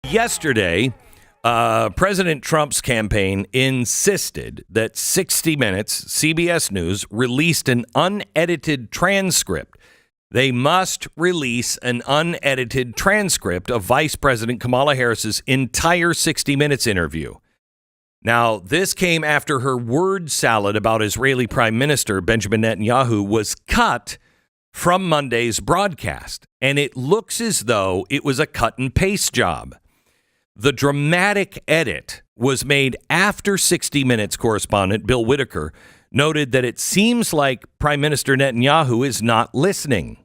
Yesterday, President Trump's campaign insisted that 60 Minutes, CBS News, released an unedited transcript. They must release an unedited transcript of Vice President Kamala Harris's entire 60 Minutes interview. Now, this came after her word salad about Israeli Prime Minister Benjamin Netanyahu was cut from Monday's broadcast, and it looks as though it was a cut and paste job. The dramatic edit was made after 60 Minutes correspondent Bill Whitaker noted that it seems like Prime Minister Netanyahu is not listening.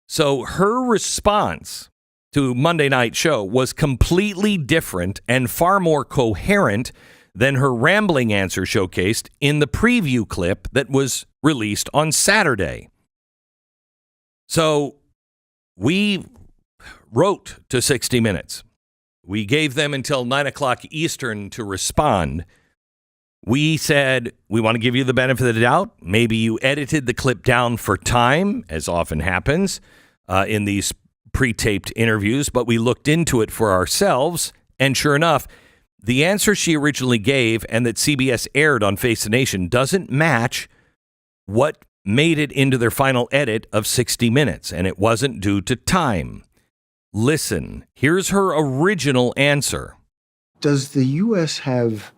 So her response to Monday Night Show was completely different and far more coherent than her rambling answer showcased in the preview clip that was released on Saturday. So we wrote to 60 Minutes. We gave them until 9 o'clock Eastern to respond. We said, we want to give you the benefit of the doubt. Maybe you edited the clip down for time, as often happens in these pre-taped interviews, but we looked into it for ourselves. And sure enough, the answer she originally gave and that CBS aired on Face the Nation doesn't match what made it into their final edit of 60 Minutes. And it wasn't due to time. Listen, here's her original answer. Does the U.S. have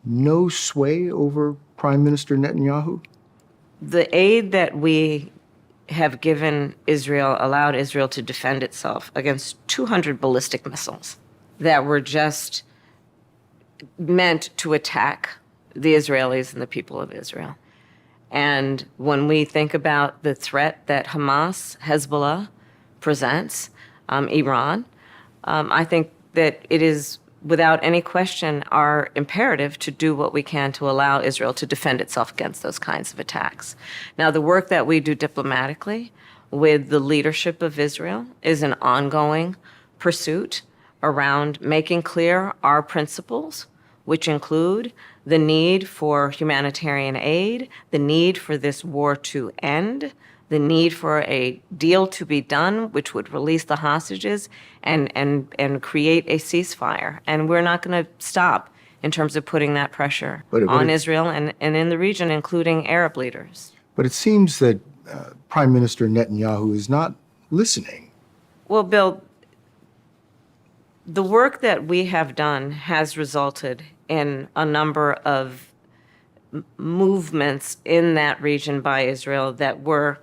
no sway over Prime Minister Netanyahu? The aid that we have given Israel allowed Israel to defend itself against 200 ballistic missiles that were just meant to attack the Israelis and the people of Israel. And when we think about the threat that Hamas, Hezbollah presents, Iran, I think that it is, without any question, our imperative to do what we can to allow Israel to defend itself against those kinds of attacks. Now, the work that we do diplomatically with the leadership of Israel is an ongoing pursuit around making clear our principles, which include the need for humanitarian aid, the need for this war to end, the need for a deal to be done, which would release the hostages and create a ceasefire. And we're not going to stop in terms of putting that pressure on Israel and in the region, including Arab leaders. But it seems that Prime Minister Netanyahu is not listening. Well, Bill, the work that we have done has resulted in a number of movements in that region by Israel that were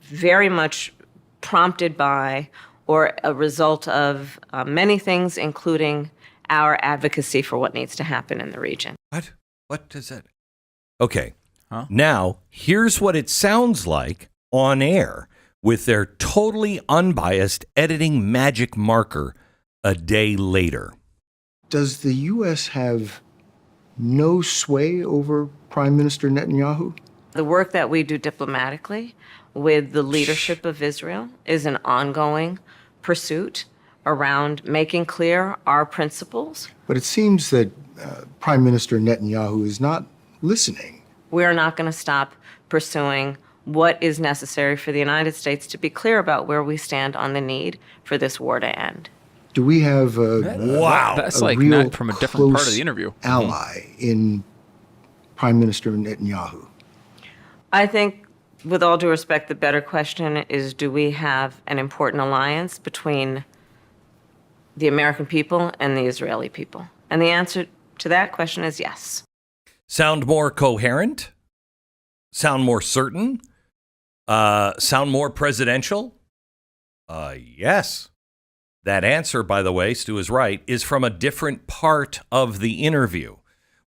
very much prompted by or a result of many things, including our advocacy for what needs to happen in the region. What? What does that? Okay. Huh? Now, here's what it sounds like on air with their totally unbiased editing magic marker a day later. Does the U.S. have no sway over Prime Minister Netanyahu? The work that we do diplomatically with the leadership of Israel is an ongoing pursuit around making clear our principles. But it seems that Prime Minister Netanyahu is not listening. We're not going to stop pursuing what is necessary for the United States to be clear about where we stand on the need for this war to end. Do we have that's like real not from a different part of the interview ally in Prime Minister Netanyahu? I think, with all due respect, the better question is, do we have an important alliance between the American people and the Israeli people? And the answer to that question is yes. Sound more coherent? Sound more certain? Sound more presidential? Yes. That answer, by the way, Stu is right, is from a different part of the interview.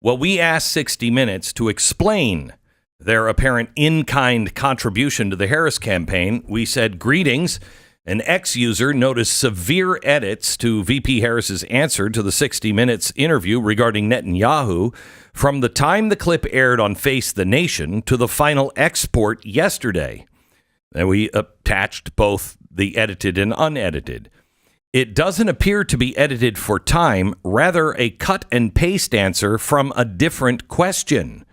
Well, we asked 60 Minutes to explain their apparent in-kind contribution to the Harris campaign. We said, greetings. An ex-user noticed severe edits to VP Harris's answer to the 60 Minutes interview regarding Netanyahu from the time the clip aired on Face the Nation to the final export yesterday. And we attached both the edited and unedited. It doesn't appear to be edited for time, rather a cut and paste answer from a different question.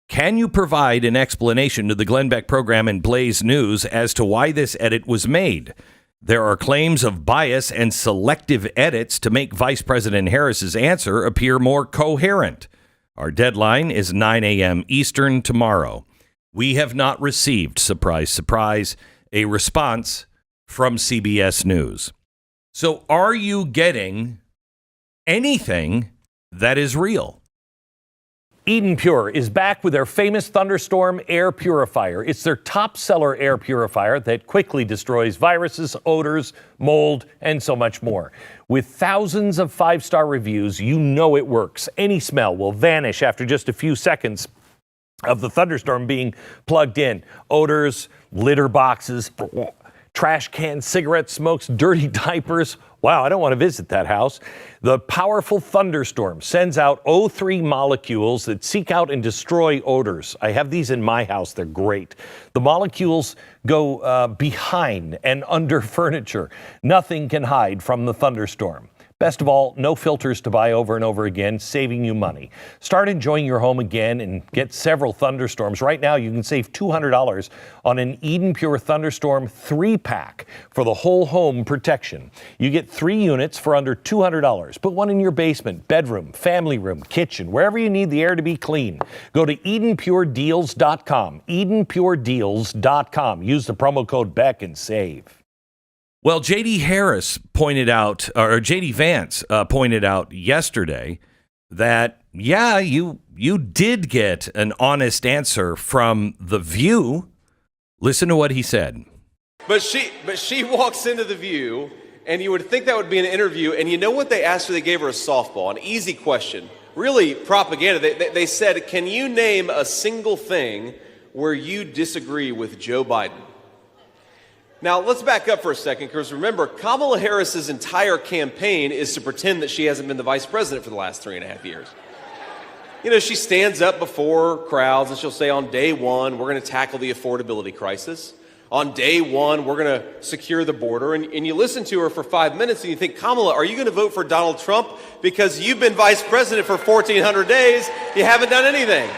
Can you provide an explanation to the Glenn Beck program and Blaze News as to why this edit was made? There are claims of bias and selective edits to make Vice President Harris's answer appear more coherent. Our deadline is 9 a.m. Eastern tomorrow. We have not received, surprise, surprise, a response from CBS News. So are you getting anything that is real? Eden Pure is back with their famous Thunderstorm air purifier. It's their top seller air purifier that quickly destroys viruses, odors, mold, and so much more. With thousands of 5-star reviews, you know it works. Any smell will vanish after just a few seconds of the Thunderstorm being plugged in. Odors, litter boxes, trash cans, cigarette smokes, dirty diapers. Wow, I don't want to visit that house. The powerful Thunderstorm sends out O3 molecules that seek out and destroy odors. I have these in my house. They're great. The molecules go behind and under furniture. Nothing can hide from the Thunderstorm. Best of all, no filters to buy over and over again, saving you money. Start enjoying your home again and get several Thunderstorms. Right now, you can save $200 on an Eden Pure Thunderstorm 3-pack for the whole home protection. You get 3 units for under $200. Put one in your basement, bedroom, family room, kitchen, wherever you need the air to be clean. Go to EdenPureDeals.com, EdenPureDeals.com. Use the promo code BECK and save. Well, J.D. Vance pointed out yesterday that, yeah, you did get an honest answer from The View. Listen to what he said. But she walks into The View, and you would think that would be an interview, and you know what they asked her? They gave her a softball, an easy question, really propaganda. They said, can you name a single thing where you disagree with Joe Biden? Now, let's back up for a second, because remember, Kamala Harris's entire campaign is to pretend that she hasn't been the vice president for the last 3.5 years. You know, she stands up before crowds and she'll say, on day one, we're going to tackle the affordability crisis. On day one, we're going to secure the border. And you listen to her for 5 minutes and you think, Kamala, are you going to vote for Donald Trump? Because you've been vice president for 1,400 days, you haven't done anything.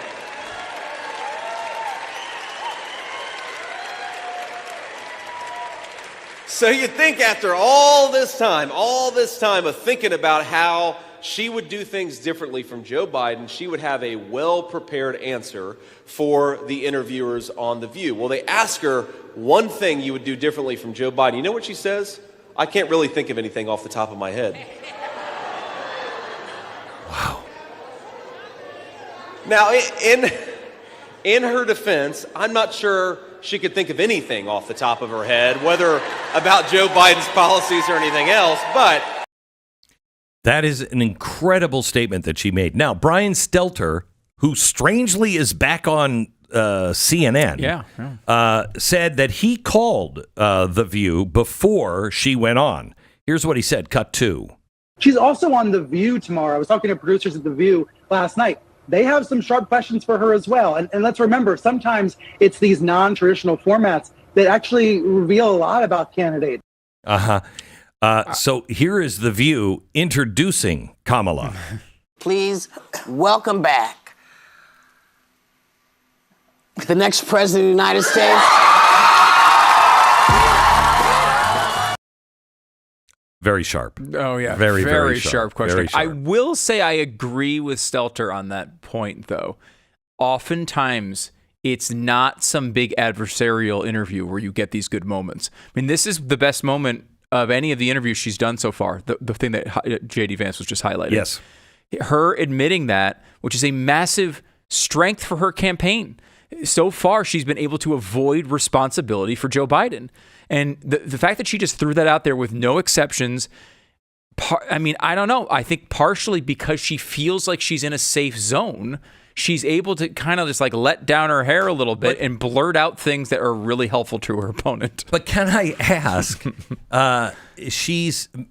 So you'd think after all this time of thinking about how she would do things differently from Joe Biden, she would have a well-prepared answer for the interviewers on The View. Well, they ask her one thing you would do differently from Joe Biden. You know what she says? I can't really think of anything off the top of my head. Wow. Now, in her defense, I'm not sure she could think of anything off the top of her head, whether about Joe Biden's policies or anything else, but... That is an incredible statement that she made. Now, Brian Stelter, who strangely is back on CNN, said that he called The View before she went on. Here's what he said, cut 2. She's also on The View tomorrow. I was talking to producers at The View last night. They have some sharp questions for her as well. And let's remember, sometimes it's these non-traditional formats that actually reveal a lot about candidates. So here is The View introducing Kamala. Please welcome back the next president of the United States. Very sharp. Oh, yeah. Very sharp question. Very sharp. I will say I agree with Stelter on that point, though. Oftentimes, it's not some big adversarial interview where you get these good moments. I mean, this is the best moment of any of the interviews she's done so far, the thing that J.D. Vance was just highlighting. Yes. Her admitting that, which is a massive strength for her campaign. So far, she's been able to avoid responsibility for Joe Biden. And the fact that she just threw that out there with no exceptions, I mean, I don't know. I think partially because she feels like she's in a safe zone, she's able to kind of just like let down her hair a little bit and blurt out things that are really helpful to her opponent. But can I ask,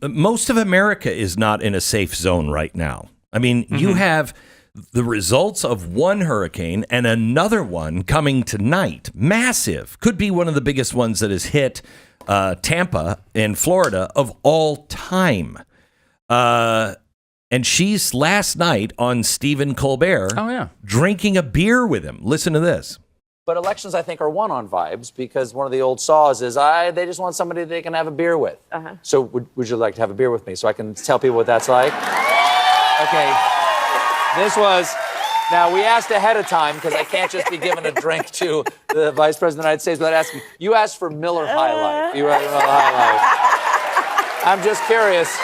most of America is not in a safe zone right now. I mean, you have the results of one hurricane and another one coming tonight. Massive. Could be one of the biggest ones that has hit Tampa in Florida of all time. And she's last night on Stephen Colbert drinking a beer with him. Listen to this. But elections, I think, are won on vibes because one of the old saws is they just want somebody they can have a beer with. So would you like to have a beer with me so I can tell people what that's like? Okay. This was... Now, we asked ahead of time because I can't just be giving a drink to the Vice President of the United States without asking. You asked for Miller High Life. You asked for Miller High Life. I'm just curious.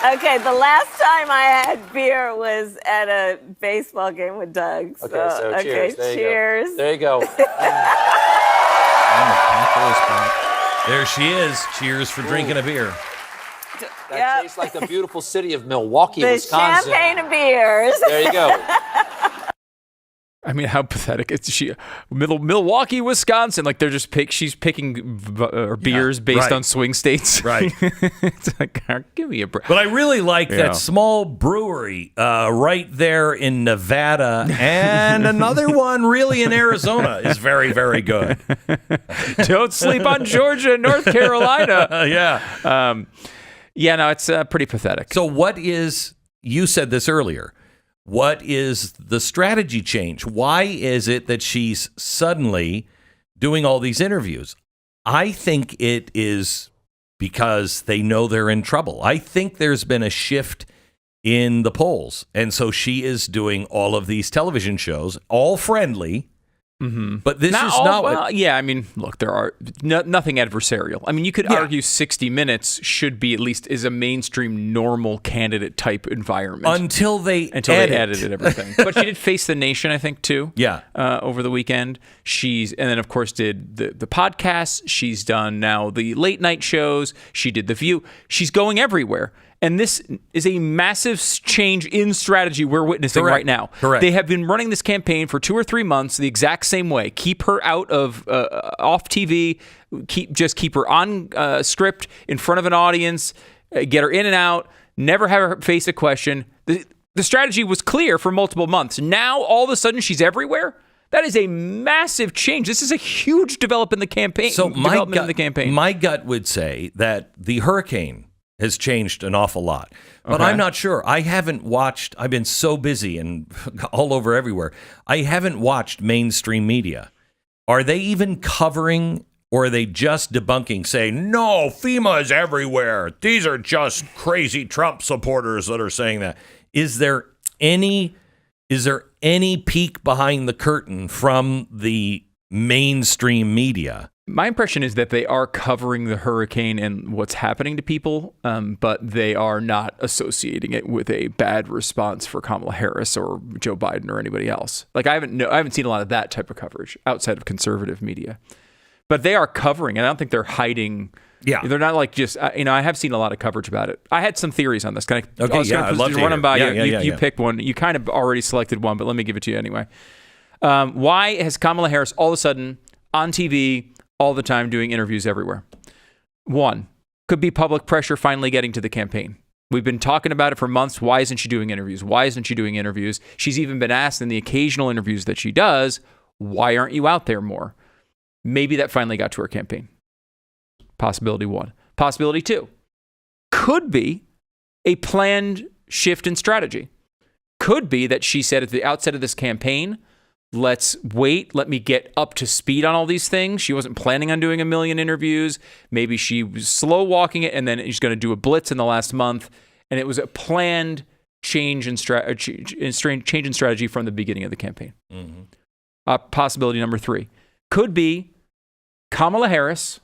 Okay, the last time I had beer was at a baseball game with Doug. Okay, so cheers. Okay, cheers. There you go. There she is. Cheers for drinking a beer. That tastes like the beautiful city of Milwaukee, The Wisconsin. champagne of beers. There you go. I mean, how pathetic is she? Milwaukee, Wisconsin. Like they're she's picking beers based on swing states. Right. It's like, give me a break. But I really like that small brewery right there in Nevada, and another one really in Arizona is very, very good. Don't sleep on Georgia and North Carolina. Yeah. No, it's pretty pathetic. So what is, you said this earlier, what is the strategy change? Why is it that she's suddenly doing all these interviews? I think it is because they know they're in trouble. I think there's been a shift in the polls. And so she is doing all of these television shows, all friendly. Mm-hmm. But this is not what... Yeah, I mean, look, there are nothing adversarial. I mean, you could argue 60 Minutes should be at least is a mainstream normal candidate type environment. Until they edited everything. But she did Face the Nation, I think, too. Yeah. Over the weekend. And then, of course, did the podcasts. She's done now the late night shows. She did The View. She's going everywhere. And this is a massive change in strategy we're witnessing right now. Correct. They have been running this campaign for 2 or 3 months the exact same way. Keep her out of off TV. Keep her on script in front of an audience. Get her in and out. Never have her face a question. The strategy was clear for multiple months. Now all of a sudden she's everywhere. That is a massive change. This is a huge development in the campaign. So my gut would say that the hurricane has changed an awful lot. But I'm not sure. I haven't watched, I've been so busy and all over everywhere. I haven't watched mainstream media. Are they even covering, or are they just debunking, saying, no, FEMA is everywhere. These are just crazy Trump supporters that are saying that. Is there any peek behind the curtain from the mainstream media? My impression is that they are covering the hurricane and what's happening to people, but they are not associating it with a bad response for Kamala Harris or Joe Biden or anybody else. Like I haven't seen a lot of that type of coverage outside of conservative media, but they are covering, and I don't think they're hiding. Yeah, they're not like just I have seen a lot of coverage about it. I had some theories on this. I'd love to run them by you. You picked one. You kind of already selected one, but let me give it to you anyway. Why has Kamala Harris all of a sudden on TV all the time doing interviews everywhere? One, could be public pressure finally getting to the campaign. We've been talking about it for months. Why isn't she doing interviews? Why isn't she doing interviews? She's even been asked in the occasional interviews that she does, why aren't you out there more? Maybe that finally got to her campaign. Possibility one. Possibility two, could be a planned shift in strategy. Could be that she said at the outset of this campaign, let's wait. Let me get up to speed on all these things. She wasn't planning on doing 1 million interviews. Maybe she was slow walking it, and then she's going to do a blitz in the last month. And it was a planned change in strategy from the beginning of the campaign. Mm-hmm. Possibility number 3 could be Kamala Harris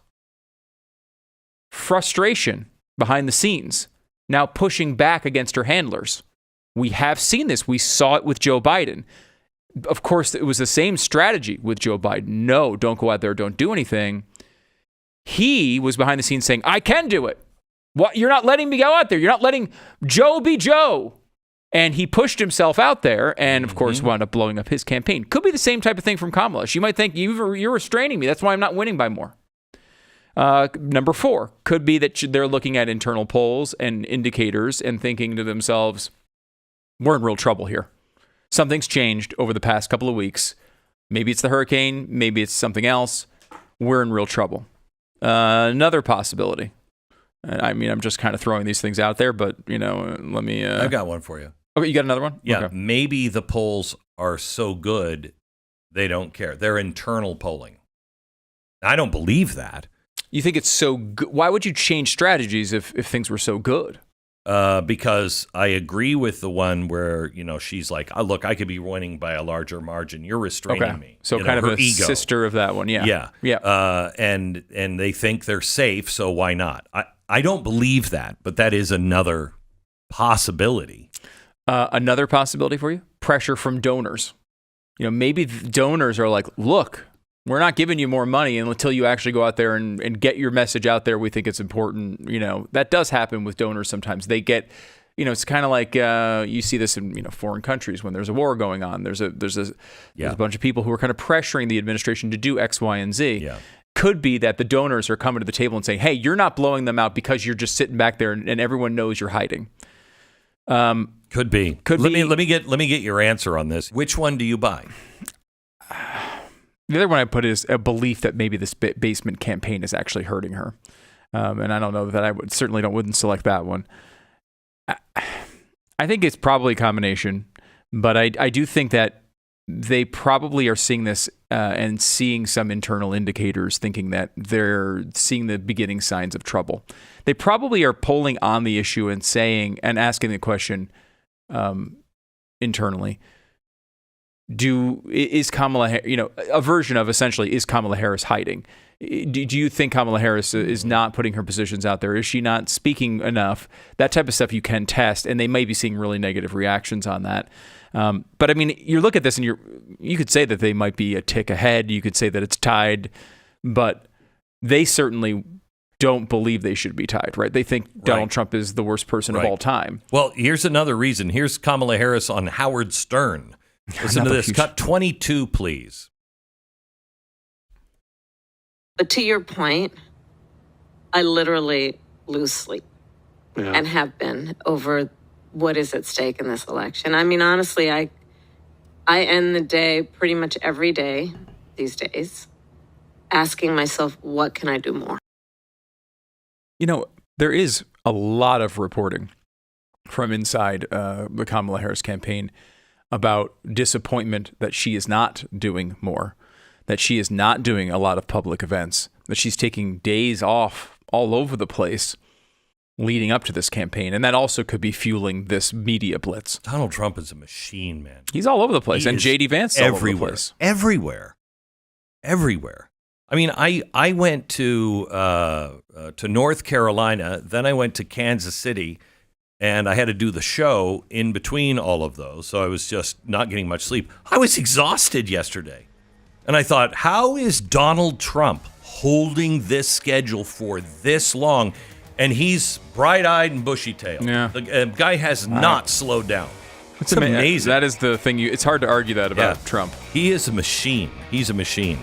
frustration behind the scenes, now pushing back against her handlers. We have seen this. We saw it with Joe Biden. Of course, it was the same strategy with Joe Biden. No, don't go out there, don't do anything. He was behind the scenes saying, I can do it. What? You're not letting me go out there. You're not letting Joe be Joe. And he pushed himself out there and, of course, wound up blowing up his campaign. Could be the same type of thing from Kamala. She might think, you're restraining me. That's why I'm not winning by more. Number 4, could be that they're looking at internal polls and indicators and thinking to themselves, we're in real trouble here. Something's changed over the past couple of weeks. Maybe it's the hurricane. Maybe it's something else. We're in real trouble. Another possibility. I mean, I'm just kind of throwing these things out there, but, let me... I've got one for you. Okay, you got another one? Yeah, okay. Maybe the polls are so good They don't care. They're internal polling. I don't believe that. You think it's so good? Why would you change strategies if things were so good? Because I agree with the one where, she's like, oh, look, I could be winning by a larger margin. You're restraining me. So kind of her a ego. sister of that one. Yeah. Yeah. And they think they're safe, so why not? I don't believe that, but that is another possibility. Another possibility for you? Pressure from donors. Maybe donors are like, look, we're not giving you more money until you actually go out there and get your message out there. We think it's important. That does happen with donors sometimes. They get, it's kind of like you see this in foreign countries when there's a war going on. There's a bunch of people who are kind of pressuring the administration to do X, Y, and Z. Yeah. Could be that the donors are coming to the table and saying, hey, you're not blowing them out because you're just sitting back there and everyone knows you're hiding. Could be. Let me get your answer on this. Which one do you buy? The other one I put is a belief that maybe this basement campaign is actually hurting her. And I don't know that I wouldn't select that one. I think it's probably a combination, but I do think that they probably are seeing this and seeing some internal indicators thinking that they're seeing the beginning signs of trouble. They probably are polling on the issue and saying and asking the question internally, is Kamala, a version of essentially, is Kamala Harris hiding? Do you think Kamala Harris is not putting her positions out there? Is she not speaking enough? That type of stuff you can test, and they may be seeing really negative reactions on that. But I mean, you look at this and you could say that they might be a tick ahead. You could say that it's tied, but they certainly don't believe they should be tied, right? They think Donald Trump is the worst person of all time. Well, here's another reason. Here's Kamala Harris on Howard Stern. Listen to this. Cut 22, please. But to your point, I literally lose sleep and have been over what is at stake in this election. I mean, honestly, I end the day pretty much every day these days asking myself, what can I do more? There is a lot of reporting from inside the Kamala Harris campaign about disappointment that she is not doing more, that she is not doing a lot of public events, that she's taking days off all over the place leading up to this campaign. And that also could be fueling this media blitz. Donald Trump is a machine, man. He's all over the place. And J.D. Vance is all over the place. Everywhere. I mean, I went to North Carolina, then I went to Kansas City, and I had to do the show in between all of those, so I was just not getting much sleep. I was exhausted yesterday. And I thought, how is Donald Trump holding this schedule for this long? And he's bright-eyed and bushy-tailed. Yeah. The guy has not slowed down. It's amazing. That is the thing. It's hard to argue that about Trump. He is a machine. He's a machine.